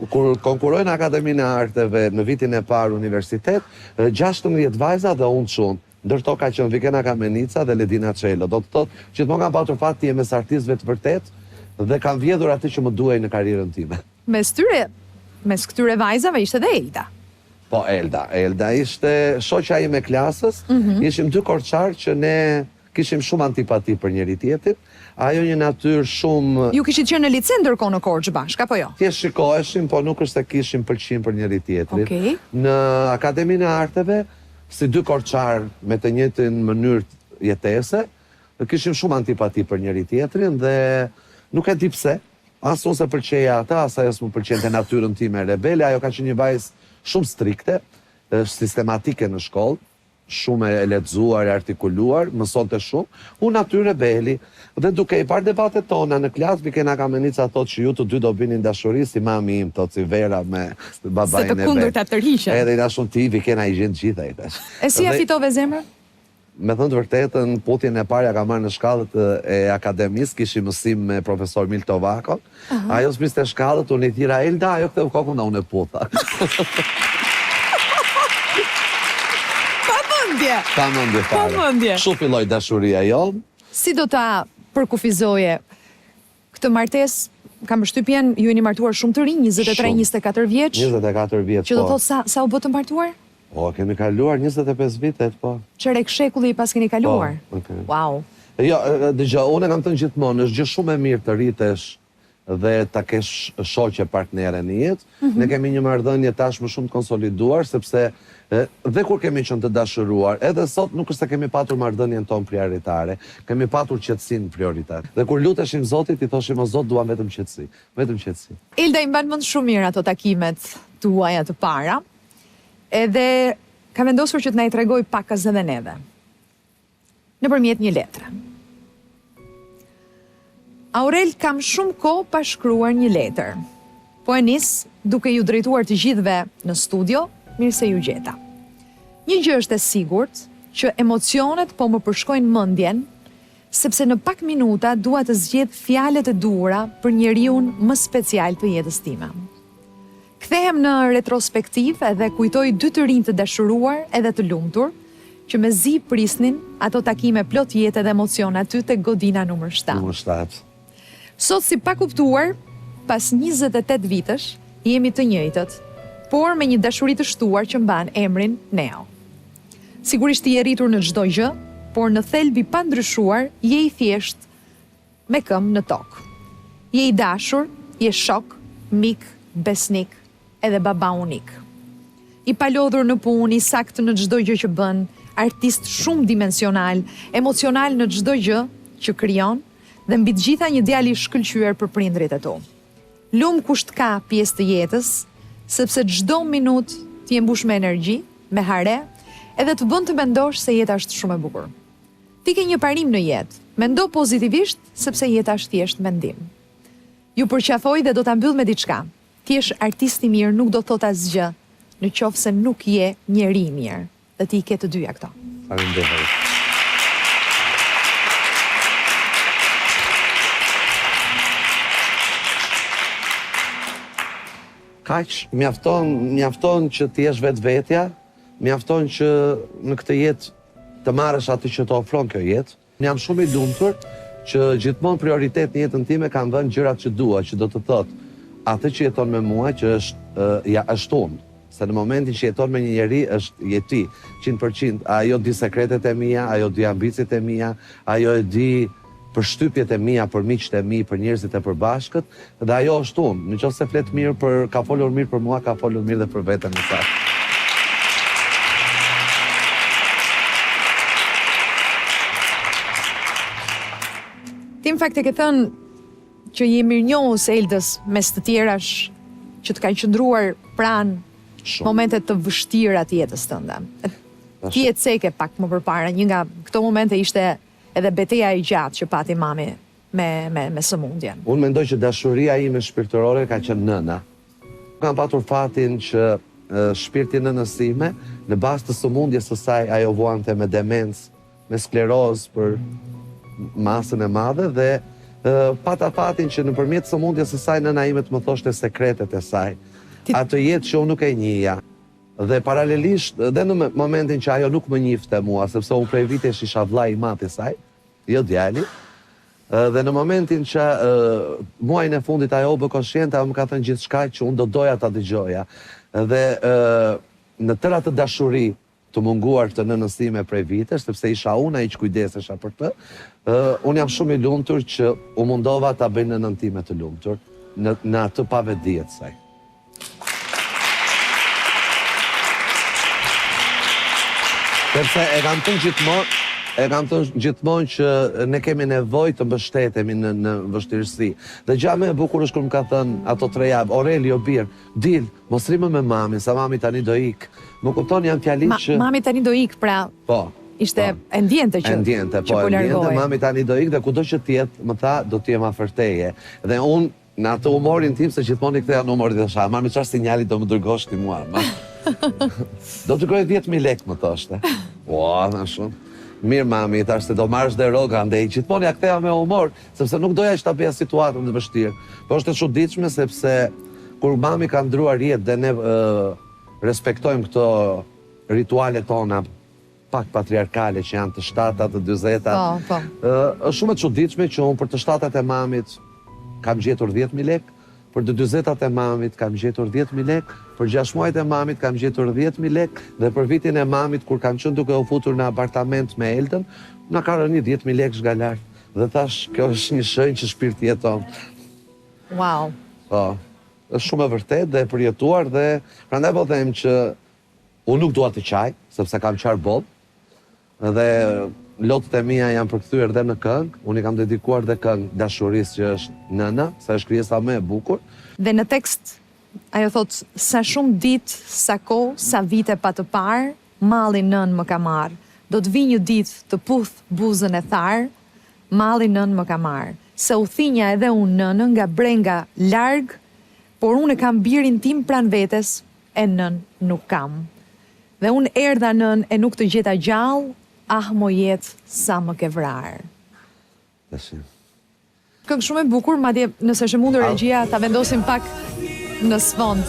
kur konkurojnë Akademinë e Arteve në vitin e parë universitet, 16 vajza dhe unë shumë. Ndërto ka qenë Vikena Kamenica dhe Ledina Çelo. Do të thotë që gjithmonë kam patur fat të jem mes artistëve të vërtet dhe kam vjedhur atë që më duhej në karrierën time. Mes këtyre vajzave ishte dhe Elda. Po, Elda ishte shoqja ime klasës, ishim dy korçar që ne kishim shumë antipati për njëri tjetrin. Ajo një natyrë shumë... Ju kishit qenë në lice ndërkohë në Korçë bashkë, apo jo? Thjesht shikoheshim, po nuk është se kishim pëlqim për njëri tjetrin. Okej. Në Akademinë e Arteve, si dy korçar me të njëjtin mënyrë jetese, kishim shumë antipati për njëri tjetrin dhe nuk e di pse. As unë se pëlqeja ata, as ajo s'më pëlqente natyrën time rebele. Ajo ka qenë një vajzë shumë strikte, sistematike në shkollë, shumë e lexuar, e artikuluar, mësonte shumë. Unë natyrë rebeli dhe duke i parë debatet tona në klasë, Vikena Kamenica thotë që ju të dy do binin dashuri si mami im, thotë si Vera me babain e vet. Se të kundërta tërhiqen. Edhe i dashun ti, Vikena i gjen gjitha i tash. E si e fitove zemrën? Me thënë të vërtetën, putjen e parë ja ka marrë në shkallët e akademisë, kishim mësim me profesor Milto Vako. Ajo s'priste shkallët, unë i thira Elda, ajo këtë kokën unë e puta. Pa mendje fare. Kështu filloi dashuria jonë. Si do ta përkufizoje këtë martesë? Kam përshtypjen ju jeni martuar shumë të rinj, 23-24 vjeç. 24 vjeç, po. Që do thotë sa u bë të martuar? Po, kemi kaluar 25 vitet, po. Çerek shekulli pas keni kaluar. Po, okay. Wow. Jo, dëgjoj, unë kam thënë gjithmonë, është gjë shumë e mirë të rritesh dhe ta kesh shoqe partnere në jetë. Ne kemi një marrëdhënie tashmë shumë të konsoliduar, sepse dhe kur kemi qenë të dashuruar, edhe sot nuk është se kemi patur marrëdhënien tonë prioritare, kemi patur qetësinë prioritet. Dhe kur luteshim Zotit, i thoshim o Zot, duam vetëm qetësi, vetëm qetësi. Elda i mban mend shumë mirë ato takimet tuaja të para, edhe ka vendosur që të na i tregoj pakas edhe neve, nëpërmjet një letre. Aurel, kam shumë kohë pa shkruar një letër, po e nis duke ju drejtuar të gjithëve në studio, mirë se ju gjeta. Një gjë është e sigurt, që emocionet po më përshkojnë mendjen, sepse në pak minuta dua të zgjedh fjalët e duhura për njeriun më special të jetës time. Kthehem në retrospektiv edhe kujtoj dy të rinj të dashuruar edhe të lumtur, që me zi prisnin ato takime plot jetë dhe emocion aty te godina numër 7. Numër 7. Sot si pa kuptuar, pas 28 vitesh, jemi të njëjtët, por me një dashuri të shtuar që mban emrin Neo. Sigurisht je rritur në çdo gjë, por në thelb i pandryshuar, je i thjesht me këmbë në tokë. Je i dashur, je shok, mik, besnik, edhe baba unik. I palodhur në punë, i saktë në çdo gjë që bën, artist shumë dimensional, emocional në çdo gjë që krijon, dhe mbi të gjitha një djalë i shkëlqyer për prindrit e tu. Lum kusht ka pjesë të jetës, sepse çdo minutë ti e mbush me energji, me hare, edhe të bën të mendosh se jeta është shumë e bukur. Ti ke një parim në jetë, mendo pozitivisht sepse jeta është thjesht mendim. Ju përqafoj dhe do ta mbyll me diçka. Ti je artist i mirë, nuk do thot asgjë, në qoftë se nuk je njeri i mirë. Dhe ti i ke të dyja këto. Faleminderit. Kaq, mjafton që ti jesh vetvetja, mjafton që në këtë jetë të marrësh atë që të ofron kjo jetë. Jam shumë i lumtur që gjithmonë prioritet në jetën time kanë vënë gjërat që dua, që do të thotë atë që jeton me mua që është unë. Se në momentin që jeton me një njeri është jeti 100%, ajo di sekretet e mia, ajo di ambicet e mia, ajo e di përshtypjet e mia për miqt e mi, për njerëzit e përbashkët, dhe ajo është unë. Nëse flet mirë ka folur mirë për mua, ka folur mirë dhe për veten e saj. Ti në fakt e ke thënë që je mirënjohës Eldës mes të tjerash që të kanë qëndruar pranë momentet të vështira të jetës tënde. Ti e ceke pak më përpara, një nga këto momente ishte edhe beteja e gjatë që pati mami me sëmundjen. Unë mendoj që dashuria ime shpirtërore ka qenë nëna. Kam patur fatin që shpirti nënës time, në bazë të sëmundjes së saj, ajo vuante me demencë, me sklerozë për masën e madhe dhe pata fatin që nëpërmjet sëmundjes së saj nëna ime të më thoshte sekretet e saj. Atë jetë që unë nuk e njihja. Dhe paralelisht, dhe në momentin që ajo nuk më njifte mua, sepse unë prej vitesh isha vllai i madh i saj, jo djali. Dhe në momentin që muajin e fundit ajo u bë koshjente, ajo më ka thënë gjithçka që unë do doja ta dëgjoja. Dhe në tërë atë dashuri të munguar të nënës time prej vitesh, sepse isha unë ai që kujdesesha për të, unë jam shumë i lumtur që u mundova ta bëj nënën time të lumtur në atë pavetdije të saj. Sepse e kam thënë gjithmonë që ne kemi nevojë të mbështetemi në vështirësi. Dhe gjë më e bukur është kur më ka thënë ato 3 javë, Aurelio bir, dil, mos rrimë me mamin, sa mami tani do ik. Më kupton janë fjalitë që mami tani do ik, pra. Po. Ishte e ndjente që. E ndjente, mami tani do ik dhe kudo që të jetë, më tha, do të jem afër teje. Dhe unë në atë humorin tim se gjithmonë i ktheja numrin dhe tha, mami çfarë sinjali do më dërgosh ti mua? Do të dërgoj 10.000 lekë, më thoshte. Ua, na shumë. Mirë mami, thash se do marrësh dhe roga, ndej gjithmonë ja ktheja me humor, sepse nuk doja që ta bëja situatën të vështirë. Po është e çuditshme sepse kur mami ka ndruar jetë dhe ne respektojmë këto rituale tona pak patriarkale që janë të 7-ta, të 40-ta. Po. Është shumë e çuditshme që unë për të 7-tat e mamit kam gjetur 10.000 lekë, për të 40-tat e mamit kam gjetur 10.000 lekë, për 6 muajt e mamit kam gjetur 10.000 lekë, dhe për vitin e mamit, kur kam qenë duke u futur në apartament me Eldën, na ka rënë 10.000 lekë zgalar. Dhe thash, kjo është një shenjë që shpirti jeton. Wow. Po, është shumë e vërtet dhe e përjetuar dhe prandaj po them që unë nuk dua të qaj, sepse kam qarë bob, dhe lotët e mia janë përkthyer dhe në këngë, unë i kam dedikuar dhe këngë dashurisë që është nëna, sa është krijesa më e bukur. Dhe në tekst, ajo thot, sa shumë ditë, sa kohë, sa vite pa të parë, malli nën më ka marrë. Do të vi një ditë të puth buzën e tharë, malli nën më ka marrë. Se u thinja edhe unë nënën nga brenga larg, por unë e kam birin tim pran vetes, e nën nuk kam. Dhe unë erdha nën e nuk të gjeta gjallë, ah mo jetë sa më ke vrarë. Këngë shumë e bukur, madje nëse është mundur regjia ta vendosim pak në sfond.